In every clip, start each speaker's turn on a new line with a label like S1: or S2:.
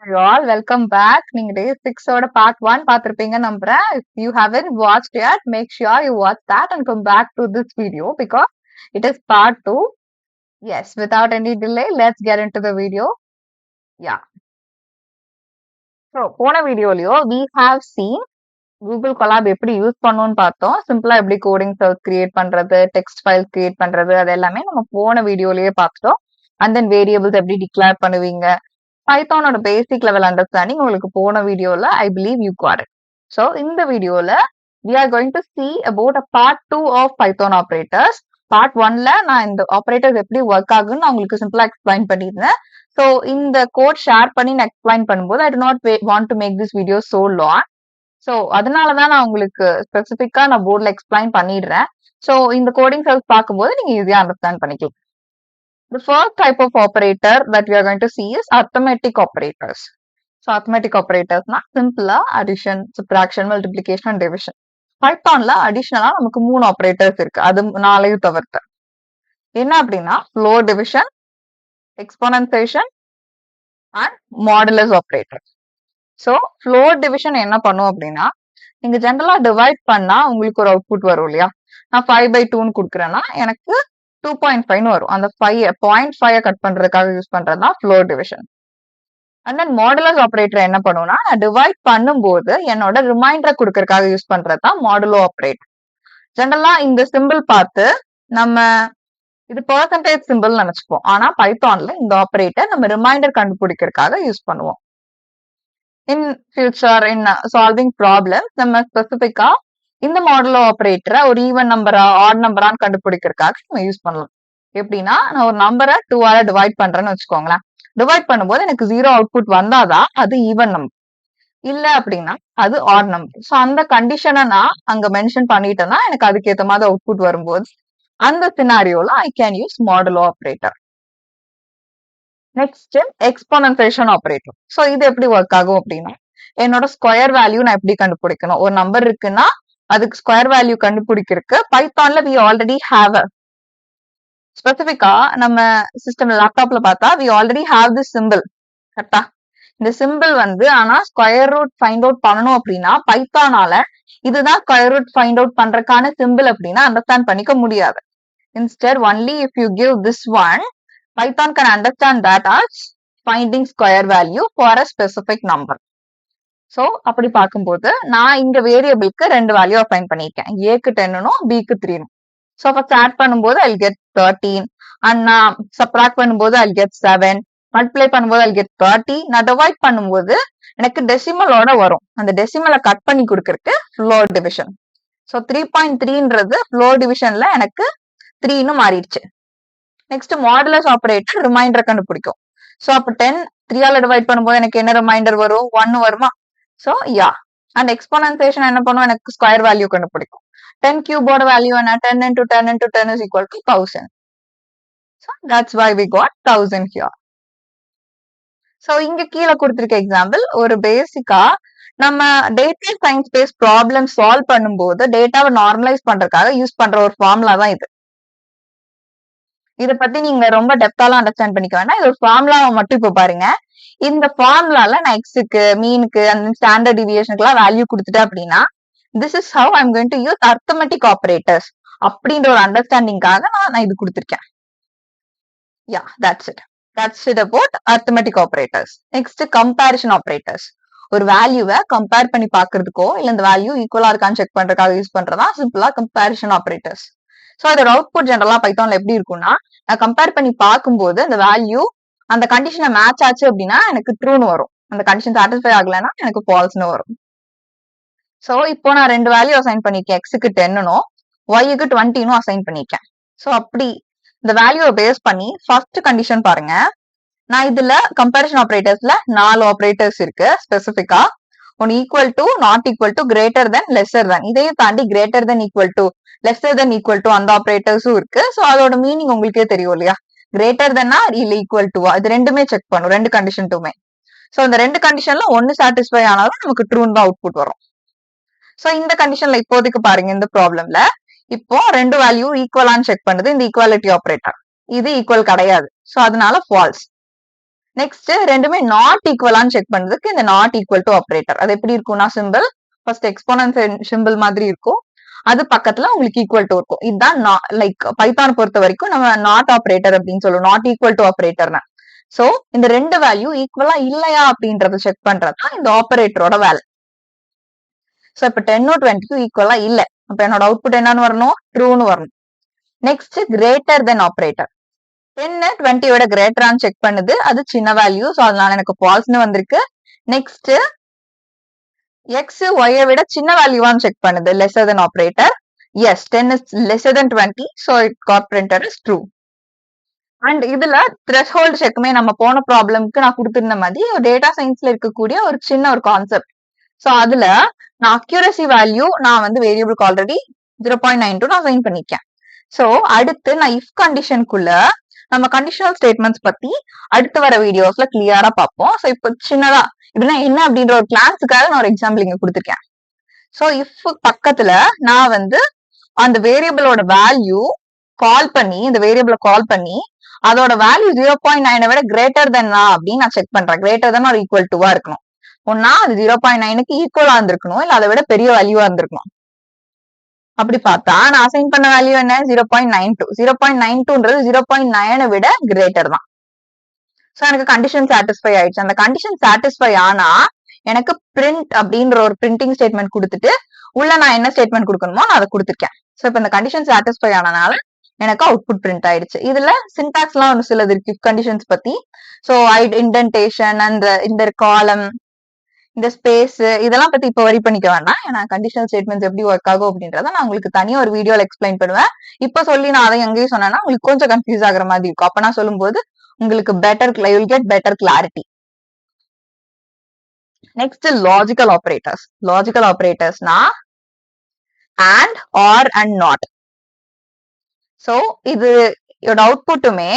S1: You all welcome back. நீங்க டே 6 ஓட part 1 பார்த்திருப்பீங்க நம்புறேன். If you haven't watched yet, make sure you watch that and come back to this video because it is part 2. Yes, without any delay, let's get into the video. Yeah. So, போன வீடியோலயோ we have seen Google collab எப்படி use பண்ணணும்னு பார்த்தோம். சிம்பிளா எப்படி coding cells create பண்றது, text files create பண்றது, அது எல்லாமே நம்ம போன வீடியோலயே பார்த்துட்டோம். அண்ட் தென் வேரியபிள்ஸ் எப்படி டிக்ளேர் பண்ணுவீங்க, பைத்தானோட பேசிக் லெவல் அண்டர்ஸ்டாண்டிங் உங்களுக்கு போன வீடியோல I believe you got it. So இந்த வீடியோல we are going to see about a part 2 of Python operators. Part 1ல நான் இந்த ஆபரேட்டர்ஸ் எப்படி ஒர்க் ஆகுன்னு நான் உங்களுக்கு சிம்பிளா எக்ஸ்பிளைன் பண்ணியிருந்தேன். ஸோ இந்த கோட் ஷேர் பண்ணி நான் எக்ஸ்பிளைன் பண்ணும்போது I do not want to make this video so long. So அதனாலதான் நான் உங்களுக்கு ஸ்பெசிஃபிக்கா நான் போர்ட்ல எக்ஸ்பிளைன் பண்ணிடுறேன். ஸோ இந்த கோடிங் செல்ஸ் பார்க்கும்போது நீங்க ஈஸியா அண்டர்ஸ்டாண்ட் பண்ணிக்கலாம். The first type of operator that we are going to see is arithmetic operators. So arithmetic operators na simple addition, subtraction, multiplication and division. Pythonல additional நமக்கு 3 operators இருக்கு. அது நாளையும் தவிர்த்து. என்ன அப்படின்னா floor division, exponentiation and modulus operators. So floor division என்ன பண்ணும் அப்படின்னா நீங்க ஜெனரலா டிவைட் பண்ணா உங்களுக்கு ஒரு அவுட்புட் வரும் இல்லையா? நான் 5/2 கொடுக்குறேன்னா எனக்கு 2.5 வரும். அந்த 0.5 கட் பண்றதுக்காக யூஸ் பண்றதுதான் floor division. And then modulus operator என்ன பண்ணுவோம்னா நான் டிவைட் பண்ணும்போது என்னோட ரிமைண்டரை கொடுக்கறதுக்காக யூஸ் பண்றதுதான் மாடுலோ ஆபரேட்டர். ஜெனரலா இந்த சிம்பிள் பார்த்து நம்ம இது பெர்சன்டேஜ் சிம்பிள் நினைச்சுப்போம். ஆனா பைத்தான்ல இந்த ஆபரேட்டர் நம்ம ரிமைண்டர் கண்டுபிடிக்கிறதுக்காக யூஸ் பண்ணுவோம். In future in solving problem நம்ம ஸ்பெசிபிக்கா இந்த மாடுலோ ஆபரேட்டரை ஒரு ஈவன் நம்பரா ஆட் நம்பரான்னு கண்டுபிடிக்கிறதுக்காக நம்ம யூஸ் பண்ணலாம். எப்படின்னா நான் ஒரு நம்பரை 2ஆல டிவைட் பண்றேன்னு வச்சுக்கோங்களேன். டிவைட் பண்ணும்போது எனக்கு 0 அவுட்புட் வந்தாதான் அது ஈவன் நம்பர், இல்ல அப்படின்னா அது ஆட் நம்பர். ஸோ அந்த கண்டிஷனை நான் அங்க மென்ஷன் பண்ணிட்டேன்னா எனக்கு அதுக்கேற்ற மாதிரி அவுட்புட் வரும்போது அந்த சினாரியோல I can use modulo operator. Next exponentiation operator. So இது எப்படி ஒர்க் ஆகும் அப்படின்னா என்னோட ஸ்கொயர் வேல்யூ நான் எப்படி கண்டுபிடிக்கணும், ஒரு நம்பர் இருக்குன்னா அதுக்கு ஸ்கொயர் வேல்யூ கண்டுபிடிக்கிறதுக்கு பைத்தான்ல வி ஆல்ரெடி ஹேவ் ஸ்பெசிபிக்கா நம்ம சிஸ்டம்ல லேப்டாப்ல பார்த்தா we already have this simple. கரெக்டா? இந்த சிம்பிள் வந்து ஆனா ஸ்கொயர் ரூட் ஃபைண்ட் அவுட் பண்ணணும் அப்படின்னா பைத்தானால இதுதான் ஸ்கொயர் ரூட் ஃபைண்ட் அவுட் பண்றதுக்கான சிம்பிள் அப்படின்னா அண்டர்ஸ்டாண்ட் பண்ணிக்க முடியாது. Instead only if you give this one Python can understand that as finding square value for a specific number. So அப்படி பார்க்கும்போது நான் இங்க வேரியபிளுக்கு 2 வேல்யூ அசைன் பண்ணிருக்கேன். ஏக்கு 10னும் பிக்கு 3னும். ஸோ ஃபர்ஸ்ட் ஆட் பண்ணும்போது I'll get 13 and நான் சப்ராக்ட் பண்ணும்போது I'll get 7, மல்டிப்ளை பண்ணும்போது I'll get 30. நான் டிவைட் பண்ணும்போது எனக்கு டெசிமலோட வரும். அந்த டெசிமலை கட் பண்ணி கொடுக்கறதுக்கு ஃப்ளோர் டிவிஷன். ஸோ 3.3ன்றது ஃப்ளோர் டிவிஷன்ல எனக்கு 3ன்னு மாறிடுச்சு. நெக்ஸ்ட் மாடுலஸ் ஆபரேட்டர் ரிமைண்டர் கண்டுபிடிக்கும். ஸோ அப்போ 10 3ஆல டிவைட் பண்ணும்போது எனக்கு என்ன ரிமைண்டர் வரும், 1 வருமா? So yeah. அண்ட் எக்ஸ்போனன்சேஷன் என்ன பண்ணும், எனக்கு ஸ்கொயர் வேல்யூ கண்டுபிடிக்கும். 10 கியூபோட வேல்யூ என்ன, 10 into 10 into 10 is equal to 1000. So that's why we got 1000 here. So இங்க கீழே கொடுத்திருக்க எக்ஸாம்பிள் ஒரு பேசிக்கா நம்ம data science base problem solve பண்ணும்போது டேட்டாவை நார்மலைஸ் பண்றதுக்காக யூஸ் பண்ற ஒரு ஃபார்முலா தான் இது. இத பத்தி நீங்க ரொம்ப டெப்தாலாம் அண்டர்ஸ்டாண்ட் பண்ணிக்க வேண்டாம். இது ஒரு ஃபார்முலாவை மட்டும் இப்ப பாருங்க. இந்த ஃபார்முலால நான் எக்ஸுக்கு, மீனுக்கு, அந்த ஸ்டாண்டர்ட் டிவியேஷனுக்குலாம் வேல்யூ கொடுத்துட்டேன் அப்படின்னா this is how I'm going to use arithmetic operators அப்படின்ற ஒரு அண்டர்ஸ்டாண்டிங்காக நான் இது கொடுத்துருக்கேன். Yeah, that's it about arithmetic operators. Next comparison operators. ஒரு வேல்யூவை கம்பேர் பண்ணி பாக்குறதுக்கோ இல்ல இந்த வேல்யூ ஈக்குவலா இருக்கான்னு செக் பண்றதுக்காக யூஸ் பண்றதா சிம்பிளா கம்பேரிஷன் ஆபரேட்டர்ஸ். ஸோ அதோட அவுட்புட் ஜெனரலா பைத்தான்ல எப்படி இருக்கும்னா நான் கம்பேர் பண்ணி பார்க்கும்போது அந்த வேல்யூ அந்த கண்டிஷனை மேட்ச் ஆச்சு அப்படின்னா எனக்கு ட்ரூன்னு வரும், அந்த கண்டிஷன் சாட்டிஸ்ஃபை ஆகலைன்னா எனக்கு ஃபால்ஸ்னு வரும். ஸோ இப்போ நான் 2 வேல்யூ அசைன் பண்ணிருக்கேன். எக்ஸுக்கு 10னும் ஒய்க்கு 20னும் அசைன் பண்ணிருக்கேன். ஸோ அப்படி இந்த வேல்யூவை பேஸ் பண்ணி ஃபர்ஸ்ட் கண்டிஷன் பாருங்க. நான் இதுல கம்பேரிஷன் ஆபரேட்டர்ஸ்ல 4 ஆபரேட்டர்ஸ் இருக்கு ஸ்பெசிபிக்கா. ஒன்னு equal to, not equal to, greater than, lesser தென். இதையும் தாண்டி greater than, equal to, lesser then, equal to அந்த ஆபரேட்டர்ஸும் இருக்கு. ஸோ அதோட மீனிங் உங்களுக்கே தெரியும் இல்லையா? கிரேட்டர் தென்னா இல்ல ஈக்குவல் டுவா, இது ரெண்டுமே செக் பண்ணும், 2 கண்டிஷன்ட்டுமே. ஸோ இந்த 2 கண்டிஷன்ல ஒன்னு சாட்டிஸ்ஃபை ஆனாலும் நமக்கு ட்ரூன் தான் அவுட்புட் வரும். ஸோ இந்த கண்டிஷன்ல இப்போதைக்கு பாருங்க இந்த ப்ராப்ளம்ல இப்போ 2 வேல்யூ ஈக்குவலான்னு செக் பண்ணுது இந்த ஈக்குவாலிட்டி ஆபரேட்டர். இது ஈக்குவல் கிடையாது. ஸோ அதனால ஃபால்ஸ். நெக்ஸ்ட் ரெண்டுமே நாட் ஈக்குவலான்னு செக் பண்றதுக்கு இந்த நாட் ஈக்குவல் டு ஆப்ரேட்டர். அது எப்படி இருக்கும்னா சிம்பிள் ஃபர்ஸ்ட் எக்ஸ்போனன்ட் சிம்பிள் மாதிரி இருக்கும், அது பக்கத்துல உங்களுக்கு ஈக்குவல் டு இருக்கும். இதுதான் லைக் பைத்தான் பொறுத்த வரைக்கும் நம்ம நாட் ஆப்ரேட்டர் அப்படின்னு சொல்லுவோம், நாட் ஈக்குவல் டு ஆப்ரேட்டர்னா. சோ இந்த ரெண்டு வேல்யூ ஈக்குவலா இல்லையா அப்படின்றத செக் பண்றதுதான் இந்த ஆபரேட்டரோட வேலை. சோ இப்ப 10 20 ஈக்குவலா இல்ல, அப்ப என்னோட அவுட்புட் என்னன்னு வரணும், ட்ரூன்னு வரணும். Next greater than operator. 10 20 விட கிரேட்டரான்னு செக் பண்ணுது, அது சின்ன வேல்யூ, சோ அதனால எனக்கு ஃபால்ஸ்னு வந்திருக்கு. நெக்ஸ்ட் எக்ஸ் ஒய்யை விட சின்ன வேல்யூவான்னு செக் பண்ணுது, lesser than operator. Yes 10 is lesser than 20, so it got printed as true. And இதுல த்ரெஷ்ஹோல்ட் செக்குமே நம்ம போன ப்ராப்ளம்க்கு நான் கொடுத்திருந்த மாதிரி டேட்டா சயின்ஸ்ல இருக்கக்கூடிய ஒரு சின்ன ஒரு கான்செப்ட். சோ அதுல நான் அக்யூரசி வேல்யூ நான் வந்து வேரியபிளுக்கு ஆல்ரெடி 0.92 நான் சைன் பண்ணிருக்கேன். சோ அடுத்து நான் இஃப் கண்டிஷனுக்குள்ள நம்ம கண்டிஷனல் ஸ்டேட்மெண்ட்ஸ் பத்தி அடுத்து வர வீடியோஸ்ல கிளியரா பார்ப்போம். சோ இப்போ சின்னதா இப்படின்னா என்ன அப்படின்ற ஒரு கிளாஸுக்காக நான் ஒரு எக்ஸாம்பிள் இங்க கொடுத்துருக்கேன். சோ இஃப் பக்கத்துல நான் வந்து அந்த வேரியபிளோட வேல்யூ கால் பண்ணி, இந்த வேரியபிளை கால் பண்ணி அதோட வேல்யூ 0.9 விட கிரேட்டர் தென்னா அப்படின்னு நான் செக் பண்றேன். கிரேட்டர் தென் ஆர் ஈக்குவல் டுவா இருக்கணும். ஒன்னா அது 0.9க்கு ஈக்குவலா இருந்திருக்கணும், இல்ல அதை விட பெரிய வேல்யூவா இருந்திருக்கணும். அப்படி பார்த்தா நான் அசைன் பண்ண வேல்யூ என்ன, 0.92. 0.92ன்றது 0.9 விட கிரேட்டர் தான். சோ எனக்கு கண்டிஷன் சாட்டிஸ்ஃபை ஆயிடுச்சு. அந்த கண்டிஷன் சாட்டிஸ்ஃபை ஆனா எனக்கு பிரிண்ட் அப்படின்ற ஒரு பிரிண்டிங் ஸ்டேட்மெண்ட் கொடுத்துட்டு உள்ள நான் என்ன ஸ்டேட்மெண்ட் கொடுக்கணுமோ நான் அதை கொடுத்துருக்கேன். சோ இப்ப இந்த கண்டிஷன் சாட்டிஸ்ஃபை ஆனனால எனக்கு அவுட்புட் பிரிண்ட் ஆயிடுச்சு. இதுல சின்டாக்ஸ் எல்லாம் ஒரு சிலது இருக்கு கண்டிஷன்ஸ் பத்தி. சோ இன்டென்டேஷன், அந்த இந்த காலம், இந்த ஸ்பேஸ், இதெல்லாம் பத்தி இப்ப வரி பண்ணிக்க வேண்டாம். ஏன்னா கண்டிஷனல் ஸ்டேட்மெண்ட்ஸ் எப்படி ஒர்க் ஆகும் அப்படின்றத நான் உங்களுக்கு தனியா ஒரு வீடியோல எக்ஸ்பிளைன் பண்ணுவேன். இப்ப சொல்லி நான் அதை எங்கேயும் சொன்னேன்னா உங்களுக்கு கொஞ்சம் கன்ஃபியூஸ் ஆகுற மாதிரி இருக்கும். அப்ப நான் சொல்லும்போது உங்களுக்கு you will get better clarity. Next logical operators. Logical ஆபரேட்டர்ஸ்னா and, or and not. So இது அவுட்புட்டுமே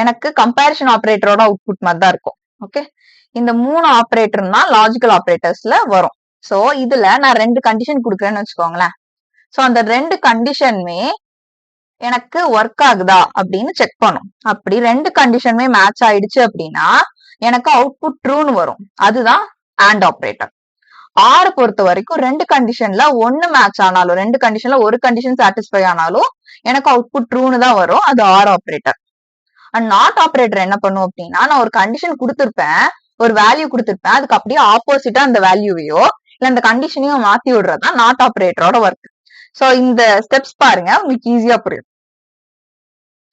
S1: எனக்கு கம்பேரிஷன் ஆபரேட்டரோட அவுட்புட் மாதிரி தான் இருக்கும். ஓகே, இந்த 3 ஆபரேட்டர் தான் லாஜிக்கல் ஆபரேட்டர்ஸ்ல வரும். சோ இதுல நான் 2 கண்டிஷன் கொடுக்குறேன்னு வச்சுக்கோங்களேன். சோ அந்த 2 கண்டிஷனுமே எனக்கு ஒர்க் ஆகுதா அப்படின்னு செக் பண்ணும். அப்படி 2 கண்டிஷனுமே மேட்ச் ஆயிடுச்சு அப்படின்னா எனக்கு அவுட்புட் ட்ரூன்னு வரும். அதுதான் AND ஆபரேட்டர். ஆர் பொறுத்த வரைக்கும் 2 கண்டிஷன்ல 1 மேட்ச் ஆனாலும், 2 கண்டிஷன்ல ஒரு கண்டிஷன் சாட்டிஸ்ஃபை ஆனாலும் எனக்கு அவுட்புட் ட்ரூன்னு தான் வரும். அது or operator. And not operator என்ன பண்ணும் அப்படின்னா, நான் ஒரு கண்டிஷன் கொடுத்திருப்பேன், ஒரு வேல்யூ கொடுத்திருப்பேன், அதுக்கு அப்படியே ஆப்போசிட்டா அந்த வேல்யூவையோ இல்ல அந்த கண்டிஷனையும் மாத்தி விடுறதுதான் நாட் ஆபரேட்டரோட ஒர்க். சோ இந்த ஸ்டெப்ஸ் பாருங்க, உங்களுக்கு ஈஸியா புரியும்.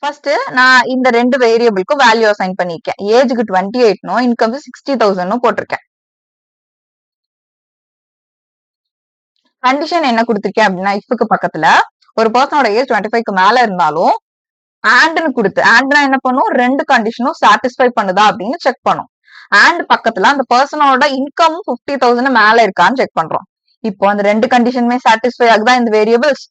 S1: ஃபர்ஸ்ட் நான் இந்த 2 வேரியபிளுக்கும் வேல்யூ அசைன் பண்ணிருக்கேன். ஏஜுக்கு 28னும் இன்கம் 60,000 போட்டிருக்கேன். கண்டிஷன் என்ன கொடுத்திருக்கேன் அப்படின்னா, இஃப்க்கு பக்கத்துல ஒரு பர்சனோட ஏஜ் 25க்கு மேல இருந்தாலும் ஆண்ட்னு கொடுத்து, ஆண்ட்னா என்ன பண்ணும், 2 கண்டிஷனும் சாட்டிஸ்ஃபை பண்ணுதா அப்படின்னு செக் பண்ணும். ஆண்ட் பக்கத்துல அந்த பர்சனோட இன்கம் 50,000 மேல இருக்கான்னு செக் பண்றோம். இப்போ அந்த 2 கண்டிஷனுமே சாட்டிஸ்ஃபை ஆகுதா இந்த வேரியபிள்ஸ்.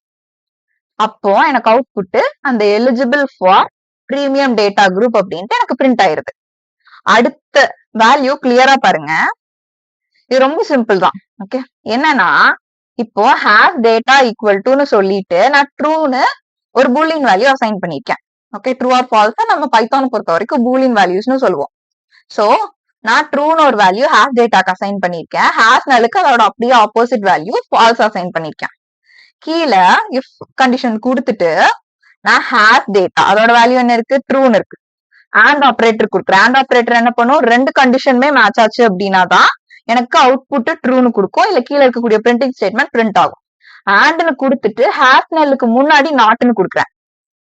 S1: அப்போ எனக்கு அவுட்புட் அந்த eligible for premium data group அப்படின்ட்டு எனக்கு பிரிண்ட் ஆயிருது. அடுத்த வேல்யூ கிளியரா பாருங்க, இது ரொம்ப சிம்பிள் தான். ஓகே, என்னன்னா இப்போ ஹேஸ் டேட்டா ஈக்குவல் டுன்னு சொல்லிட்டு நான் ட்ரூன்னு ஒரு பூலியன் வேல்யூ அசைன் பண்ணிருக்கேன். ஓகே, ட்ரூ ஆர் ஃபால்ஸ் நம்ம பைத்தானை பொறுத்த வரைக்கும் பூலியன் வேல்யூஸ்னு சொல்லுவோம். சோ நான் ட்ரூன்னு ஒரு வேல்யூ ஹேஸ் டேட்டாக்கு அசைன் பண்ணிருக்கேன். ஹேஸ் நலுக்கு அதோட அப்படியே ஆப்போசிட் வேல்யூ ஃபால்ஸ் அசைன் பண்ணிருக்கேன். கீழே இஃப் கண்டிஷன் கொடுத்துட்டு நான் ஹேஸ் டேட்டா அதோட வேல்யூ என்ன இருக்கு, ட்ரூன்னு இருக்கு. ஆண்ட் ஆபரேட்டர் கொடுக்குறேன். ஆண்ட் ஆபரேட்டர் என்ன பண்ணும், 2 கண்டிஷனுமே மேட்ச் ஆச்சு அப்படின்னா தான் எனக்கு அவுட்புட் ட்ரூன்னு கொடுக்கும், இல்ல கீழே இருக்கக்கூடிய பிரிண்டிங் ஸ்டேட்மெண்ட் பிரிண்ட் ஆகும். ஆண்ட்னு கொடுத்துட்டு ஹேஸ் நல்லுக்கு முன்னாடி நாட்னு கொடுக்குறேன்.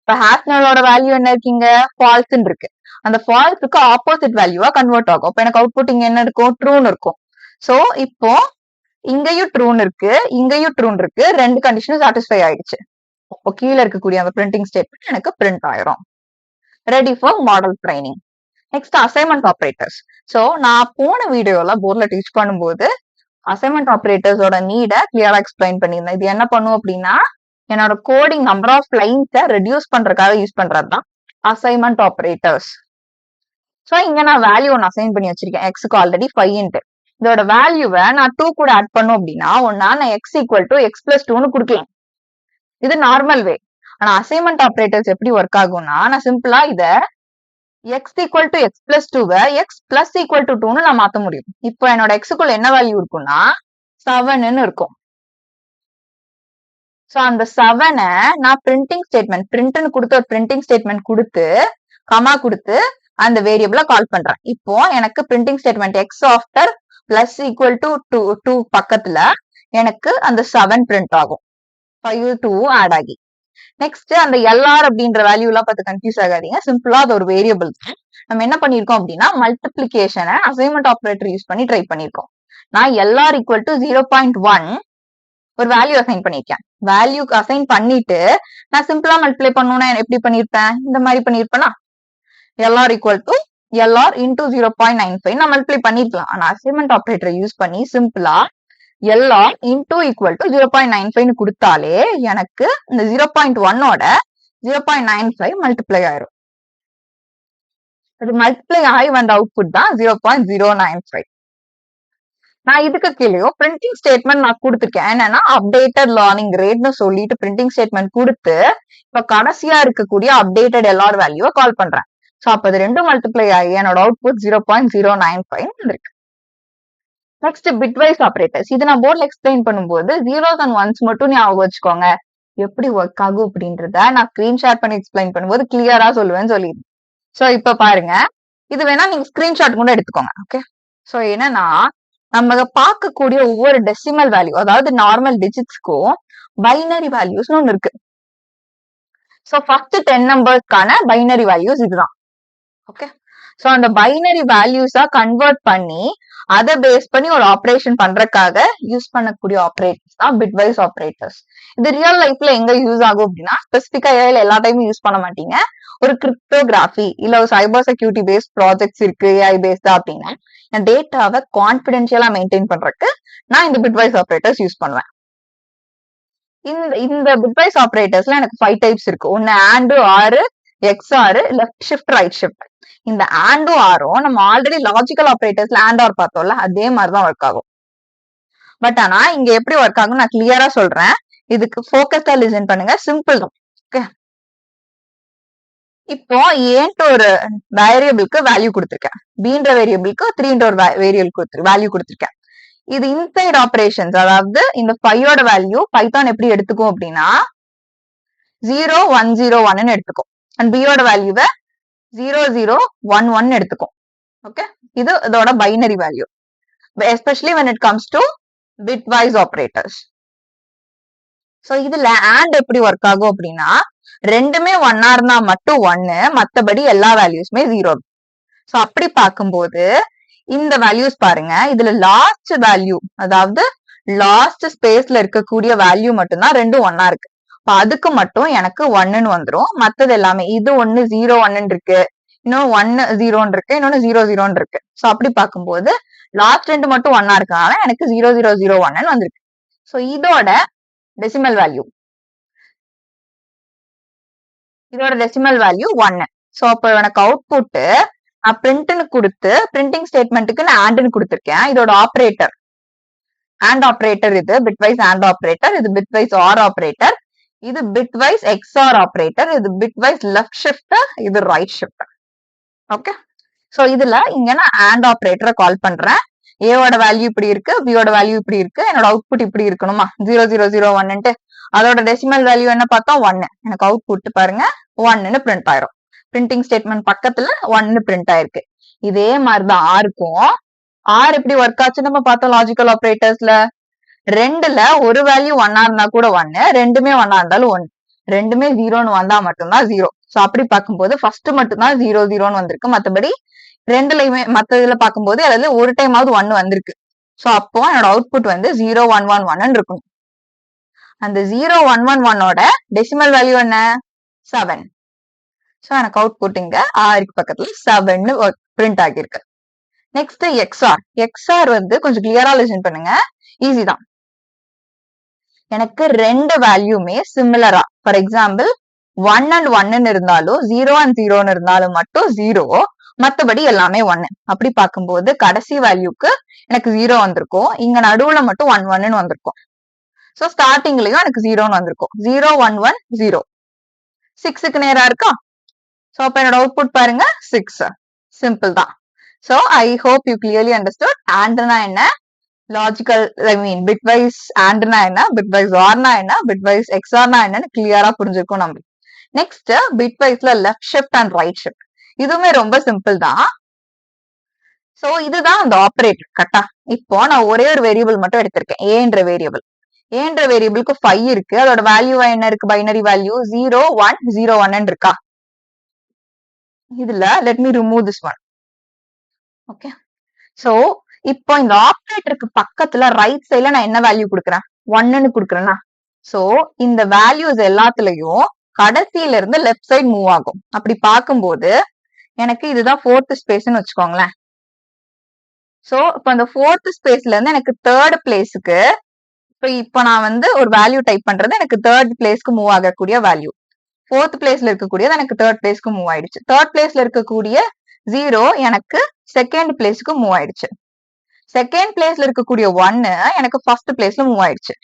S1: இப்ப ஹேஸ் நல்லோட வேல்யூ என்ன இருக்கீங்க, ஃபால்ஸ்ன்னு இருக்கு. அந்த ஃபால்ஸுக்கு ஆப்போசிட் வேல்யூவா கன்வெர்ட் ஆகும். அப்ப எனக்கு அவுட்புட் இங்க என்ன இருக்கும், ட்ரூன்னு இருக்கும். சோ இப்போ இங்கேயும் ட்ரூன்னு இருக்கு, இங்கேயும் ட்ரூன்னு இருக்கு, 2 கண்டிஷனும் சாட்டிஸ்ஃபை ஆயிடுச்சு. அப்போ கீழே இருக்கக்கூடிய அந்த பிரிண்டிங் ஸ்டேட்மெண்ட் எனக்கு பிரிண்ட் ஆயிரும். Ready for model training. Next assignment operators. So நான் போன வீடியோல போர்ட்ல டீச் பண்ணும்போது அசைன்மெண்ட் ஆபரேட்டர்ஸோட நீட கிளியரா எக்ஸ்பிளைன் பண்ணியிருந்தேன். இது என்ன பண்ணும் அப்படின்னா, என்னோட கோடிங் நம்பர் ஆஃப் லைன்ஸை ரெடியூஸ் பண்றதுக்காக யூஸ் பண்றதுதான் அசைன்மெண்ட் ஆபரேட்டர்ஸ். சோ இங்க நான் வேல்யூ ஒன்னு அசைன் பண்ணி வச்சிருக்கேன், எக்ஸுக்கு ஆல்ரெடி 5. இதோட வேல்யூவை நான் 2 கூட ஆட் பண்ணும் அப்படின்னா ஒன்னா நான் X equal to X plus 2ன்னு கொடுக்கலாம். இது நார்மல் வே. ஆனா அசைன்மெண்ட் ஆபரேட்டர்ஸ் எப்படி ஒர்க் ஆகும்னா, நான் சிம்பிளா இத X equal to X plus டூவை எக்ஸ் பிளஸ் ஈக்குவல் டு டூன்னு நான் மாத்த முடியும். இப்போ என்னோட எக்ஸுக்குள்ள என்ன வேல்யூ இருக்கும்னா 7ன்னு இருக்கும். சோ அந்த 7-ஐ நான் பிரிண்டிங் ஸ்டேட்மெண்ட் பிரிண்ட்னு கொடுத்து ஒரு பிரிண்டிங் ஸ்டேட்மெண்ட் கொடுத்து கமா கொடுத்து அந்த வேரியபிள கால் பண்றேன். இப்போ எனக்கு printing statement x after plus equal to two பக்கத்துல எனக்கு அந்த 7 பிரிண்ட் ஆகும். 5 2 ஆட் ஆகி நெக்ஸ்ட் அந்த எல்ஆர் அப்படின்ற வேல்யூ எல்லாம் பார்த்து கன்ஃபியூஸ் ஆகாதீங்க. சிம்பிளா அது ஒரு வேரியபிள். நம்ம என்ன பண்ணிருக்கோம் அப்படின்னா மல்டிபிளிகேஷனை அசைன்மெண்ட் ஆபரேட்டர் யூஸ் பண்ணி ட்ரை பண்ணிருக்கோம். நான் எல்ஆர் ஈக்குவல் டு 0.1 ஒரு வேல்யூ அசைன் பண்ணிருக்கேன். வேல்யூக்கு அசைன் பண்ணிட்டு நான் சிம்பிளா மல்டிப்ளை பண்ணணும்னா எப்படி பண்ணிருப்பேன்? இந்த மாதிரி பண்ணிருப்பேனா LR equal to LR into 0.95 நான் மல்டிப்ளை பண்ணிருக்கலாம். ஆனா அசைன்மெண்ட் ஆபரேட்டர் யூஸ் பண்ணி சிம்பிளா எல்ஆர் இன்டூ ஈக்குவல் டு 0.95 கொடுத்தாலே எனக்கு இந்த 0.1ஓட 0.95 மல்டிப்ளை ஆயிரும். அது மல்டிப்ளை ஆகி வந்த அவுட்புட் தான் 0.095. நான் இதுக்கு கீழேயோ பிரிண்டிங் ஸ்டேட்மெண்ட் நான் கொடுத்துருக்கேன். என்னன்னா அப்டேட்டட் லேர்னிங் ரேட்னு சொல்லிட்டு பிரிண்டிங் ஸ்டேட்மெண்ட் கொடுத்து இப்ப கடைசியா இருக்கக்கூடிய அப்டேட்டட் எல்ஆர் வேல்யூவை கால் பண்றேன். சோ அப்ப அது ரெண்டும் மல்டிப்ளை ஆகி என்னோட அவுட்புட் 0.095 இருக்கு. Next bitwise operators. இது நான் போர்ட்ல எக்ஸ்பிளைன் பண்ணும்போது 0s and 1s மட்டும் ஞாபகம் வச்சுக்கோங்க. எப்படி ஒர்க் ஆகும் அப்படின்றத நான் ஸ்கிரீன் ஷேர் பண்ணி எக்ஸ்பிளைன் பண்ணும்போது கிளியரா சொல்லுவேன்னு சொல்லிடுறேன். சோ இப்ப பாருங்க, இது வேணா நீங்க ஸ்கிரீன்ஷாட் கூட எடுத்துக்கோங்க. ஓகே, சோ என்னன்னா நம்ம பார்க்கக்கூடிய ஒவ்வொரு டெசிமல் வேல்யூ, அதாவது நார்மல் டிஜிட்ஸ்க்கும் பைனரி வேல்யூஸ்னு ஒண்ணு இருக்கு. சோ ஃபர்ஸ்ட் 10 நம்பர்ஸ்க்கான பைனரி வேல்யூஸ் இதுதான். ஓகே, சோ அந்த பைனரி வேல்யூஸா கன்வெர்ட் பண்ணி அதை பேஸ் பண்ணி ஒரு ஆபரேஷன் பண்றதுக்காக யூஸ் பண்ணக்கூடிய ஆபரேட்டர்ஸ் தான் பிட்வைஸ் ஆபரேட்டர்ஸ். இது ரியல் லைஃப்ல எங்க யூஸ் ஆகும் அப்படின்னா ஸ்பெசிபிக்கா ஏஐல எல்லா டைமும் யூஸ் பண்ண மாட்டீங்க. ஒரு கிரிப்டோகிராஃபி இல்ல ஒரு சைபர் செக்யூரிட்டி பேஸ்ட் ப்ராஜெக்ட்ஸ் இருக்கு ஏஐ பேஸ்டா அப்படின்னா டேட்டாவை கான்பிடென்ஷியலா மெயின்டைன் பண்றதுக்கு நான் இந்த பிட்வைஸ் ஆபரேட்டர்ஸ் யூஸ் பண்ணுவேன். இந்த பிட்வைஸ் ஆபரேட்டர்ஸ்ல எனக்கு 5 டைப்ஸ் இருக்கு. ஒன்னு and, or, XOR, left shift, right shift. இந்த ஆண்டும் ஆரும் நம்ம ஆல்ரெடி லாஜிக்கல் ஆபரேட்டர்ஸ்ல ஆண்ட் ஆர் பார்த்தோம்ல, அதே மாதிரிதான் ஒர்க் ஆகும். பட் ஆனா இங்க எப்படி ஒர்க் ஆகும் நான் கிளியரா சொல்றேன். இதுக்கு ஃபோக்கஸ்டா லிசன் பண்ணுங்க. சிம்பிள் தான். ஓகே, இப்போ ஏன்ட்டு ஒரு வேரியபிளுக்கு வேல்யூ கொடுத்திருக்கேன், பீன்ற வேரியபிளுக்கு 3ன்ற ஒரு வேல்யூ கொடுத்திருக்கேன். இது இன்சைட் ஆபரேஷன்ஸ், அதாவது இந்த 5ஓட வேல்யூ பைத்தான் எப்படி எடுத்துக்கும் அப்படின்னா 0101 எடுத்துக்கும். அண்ட் பியோட வேல்யூவை 0011 எடுத்துக்கும். ஓகே, இது இதோட binary value, especially when it comes to bitwise operators. So இதுல ஆண்ட் எப்படி ஒர்க் ஆகும் அப்படின்னா ரெண்டுமே 1 இருந்தா மட்டும் 1, மத்தபடி எல்லா வேல்யூஸ்மே 0. சோ அப்படி பார்க்கும்போது இந்த வேல்யூஸ் பாருங்க, இதுல லாஸ்ட் வேல்யூ, அதாவது லாஸ்ட் ஸ்பேஸ்ல இருக்கக்கூடிய வேல்யூ மட்டும்தான் ரெண்டும் 1 இருக்கு. அதுக்கு மட்டும் எனக்கு 1ன்னு வந்துரும். மத்தது எல்லாமே இது 1 0 1 இருக்கு, இன்னொன்னு 1 0 இருக்கு, இன்னொன்னு 0 0 இருக்கு. சோ அப்படி பார்க்கும்போது லாஸ்ட் ரெண்டு மட்டும் 1 இருக்கனால எனக்கு 0001 வந்திருக்கு. சோ இதோட டெசிமல் வேல்யூ, இதோட டெசிமல் வேல்யூ 1. சோ அப்ப எனக்கு அவுட்புட் நான் பிரிண்ட்னு கொடுத்து பிரிண்டிங் ஸ்டேட்மெண்ட்டுக்கு நான் ஆண்ட்னு கொடுத்திருக்கேன். இதோட ஆபரேட்டர் ஆண்ட் ஆபரேட்டர், இது பிட்வைஸ் ஆண்ட் ஆபரேட்டர், இது பிட்வைஸ் ஆர் ஆபரேட்டர், இது பிட்வைஸ் எக்ஸ்ஆர் ஆபரேட்டர், இது பிட்வைஸ் லெஃப்ட் ஷிஃப்ட், இது ரைட் ஷிஃப்ட். ஓகே, சோ இதுல இங்க நான் ஆண்ட் ஆபரேட்டரை கால் பண்றேன். ஏவோட வேல்யூ இப்படி இருக்கு, பியோட வேல்யூ இப்படி இருக்கு, என்னோட அவுட்புட் இப்படி இருக்கணுமா 0001. அதோட டெசிமல் வேல்யூ என்ன பார்த்தா 1. எனக்கு அவுட்புட் பாருங்க 1ன்னு பிரிண்ட் ஆயிரும். பிரிண்டிங் ஸ்டேட்மெண்ட் பக்கத்துல 1ன்னு பிரிண்ட் ஆயிருக்கு. இதே மாதிரிதான் ஆருக்கும். ஆர் எப்படி ஒர்க் ஆச்சு நம்ம பார்த்தோம் லாஜிக்கல் ஆபரேட்டர்ஸ்ல. ரெண்டுல ஒரு வேல்யூ 1 இருந்தா கூட 1, ரெண்டுமே 1 இருந்தாலும் 1, ரெண்டுமே 0ன்னு வந்தா மட்டும்தான் 0. சோ அப்படி பார்க்கும்போது ஃபர்ஸ்ட் மட்டும்தான் 00ன்னு வந்திருக்கு. மத்தபடி ரெண்டுலயுமே மத்த இதுல பார்க்கும்போது அதுல ஒரு டைமாவது 1 வந்திருக்கு. சோ அப்போ என்னோட அவுட்புட் வந்து 0111 இருக்கும். அந்த 0111ஓட டெசிமல் வேல்யூ என்ன 7. சோ எனக்கு அவுட்புட் இங்க ஆருக்கு பக்கத்துல 7ன்னு பிரிண்ட் ஆகிருக்கு. Next XOR. எக்ஸ்ஆர் வந்து கொஞ்சம் கிளியரா லிசன் பண்ணுங்க, ஈஸி தான். எனக்கு ரெண்டு வேல்யூமே சிமிலரா, ஃபார் எக்ஸாம்பிள் 1 and 1 இருந்தாலும் 0 and 0 இருந்தாலும் மட்டும் 0, மத்தபடி எல்லாமே 1. அப்படி பார்க்கும்போது கடைசி வேல்யூக்கு எனக்கு 0 வந்திருக்கும், இங்க நடுவுல மட்டும் 1 1ன்னு வந்திருக்கும். சோ ஸ்டார்டிங்லயும் எனக்கு 0ன்னு வந்திருக்கும். 0 1 1 0, 6க்கு நேரா இருக்கா. சோ அப்ப என்னோட அவுட்புட் பாருங்க 6. சிம்பிள் தான். So I hope you clearly understood ஆண்ட்னா என்ன, லாஜிக்கல் ஐ மீன் பிட்வைஸ் ஆண்ட்னா என்ன, பிட்வைஸ் ஆர்னா என்ன, பிட்வைஸ் எக்ஸ்ஆர்னா என்னன்னு கிளியரா புரிஞ்சிருக்கும் நம்ம. நெக்ஸ்ட் பிட்வைஸ்ல left shift and right shift, இதுவுமே ரொம்ப சிம்பிள் தான். சோ இதுதான் அந்த ஆபரேட்டர் கரெக்டா. இப்போ நான் ஒரே ஒரு வேரியபிள் மட்டும் எடுத்திருக்கேன், ஏன்ற வேரியபிள். ஏன்ற வேரியபிளுக்கு 5 இருக்கு, அதோட வேல்யூ என்ன இருக்கு, பைனரி வேல்யூ 0 1 0 1 இருக்கா. இதுல let me remove this one. Okay, so இப்போ இந்த ஆபரேட்டருக்கு பக்கத்துல ரைட் சைடுல நான் என்ன வேல்யூ கொடுக்குறேன், 1ன்னு கொடுக்குறேன்னா, சோ இந்த வேல்யூஸ் எல்லாத்துலயும் கடைசியில இருந்து லெஃப்ட் சைடு மூவ் ஆகும். அப்படி பார்க்கும்போது எனக்கு இதுதான் ஃபோர்த் ஸ்பேஸ்னு வச்சுக்கோங்களேன். சோ இப்போ அந்த ஃபோர்த் ஸ்பேஸ்ல இருந்து எனக்கு தேர்ட் பிளேஸுக்கு இப்போ நான் வந்து ஒரு வேல்யூ டைப் பண்றது எனக்கு தேர்ட் பிளேஸ்க்கு மூவ் ஆகக்கூடிய வேல்யூ. ஃபோர்த் பிளேஸ்ல இருக்கக்கூடியது எனக்கு தேர்ட் பிளேஸ்க்கு மூவ் ஆயிடுச்சு. தேர்ட் பிளேஸ்ல இருக்கக்கூடிய 0 எனக்கு செகண்ட் பிளேஸ்க்கு மூவ் ஆயிடுச்சு. செகண்ட் பிளேஸ்ல இருக்கக்கூடிய 1 எனக்கு ஃபர்ஸ்ட் பிளேஸ்ல மூவ் ஆயிடுச்சு.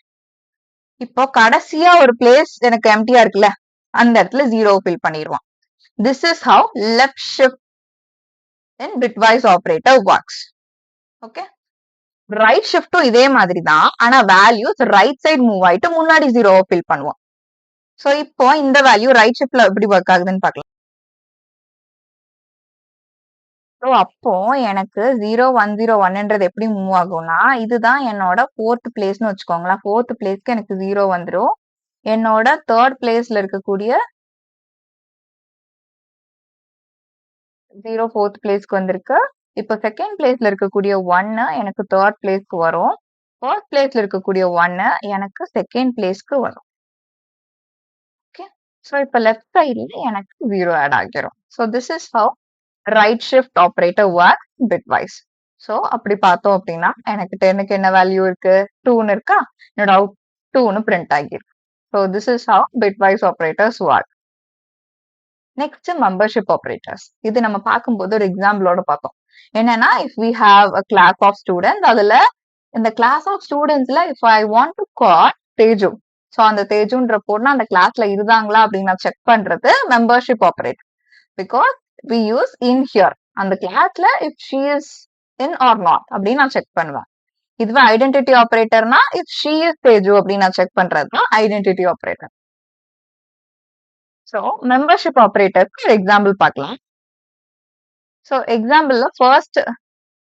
S1: இப்போ கடைசியா ஒரு பிளேஸ் எனக்கு எம்டியா இருக்குல்ல, அந்த இடத்துல 0 ஃபில் பண்ணிடுவோம். This is how left shift in bitwise operator works. Okay, right ஷிஃப்டும் இதே மாதிரி தான், ஆனா வேல்யூஸ் ரைட் சைடு மூவ் ஆயிட்டு முன்னாடி 0 ஃபில் பண்ணுவோம். சோ இப்போ இந்த வேல்யூ ரைட் ஷிஃப்ட்ல எப்படி ஒர்க் ஆகுதுன்னு பார்க்கலாம். ஸோ அப்போ எனக்கு 0 1 0 1ன்றது எப்படி மூவ் ஆகும்னா, இதுதான் என்னோட ஃபோர்த் பிளேஸ்னு வச்சுக்கோங்களேன். ஃபோர்த் பிளேஸ்க்கு எனக்கு 0 வந்துரும். என்னோட தேர்ட் பிளேஸ்ல இருக்கக்கூடிய 0 ஃபோர்த் பிளேஸ்க்கு வந்திருக்கு. இப்போ செகண்ட் பிளேஸ்ல இருக்கக்கூடிய 1 எனக்கு தேர்ட் பிளேஸ்க்கு வரும். ஃபர்ஸ்ட் பிளேஸ்ல இருக்கக்கூடிய 1 எனக்கு செகண்ட் பிளேஸ்க்கு வரும். ஓகே, ஸோ இப்போ லெஃப்ட் சைடுல எனக்கு 0 ஆட் ஆகிரும். So this is have right shift operator work bitwise. So அப்படி பார்த்தோம் அப்படின்னா எனக்கு 10க்கு என்ன வேல்யூ இருக்கு, 2ன்னு இருக்கா, என்னோட அவுட் 2ன்னு பிரிண்ட் ஆகிருக்கு. So this is how bitwise operators work. Next membership operators. இது நம்ம பார்க்கும்போது ஒரு எக்ஸாம்பிளோட பார்த்தோம். என்னன்னா if we have a class of students, அதுல இந்த கிளாஸ் ஆஃப் ஸ்டூடெண்ட்ஸ்ல if I want to call Teju, so அந்த தேஜுன்ற போனா அந்த கிளாஸ்ல இருந்தாங்களா அப்படின்னு நான் செக் பண்றது membership operator. Because we use in here, அந்த கிளாஸ்ல if she is in or not அப்படின்னு நான் செக் பண்ணுவேன். இதுவே ஐடென்டிட்டி ஆபரேட்டர்னா if she is தேஜு அப்படின்னு நான் செக் பண்றது தான் ஐடென்டிட்டி ஆபரேட்டர். ஸோ மெம்பர்ஷிப் ஆபரேட்டருக்கு ஒரு எக்ஸாம்பிள் பார்க்கலாம். ஸோ எக்ஸாம்பிள்ல ஃபர்ஸ்ட்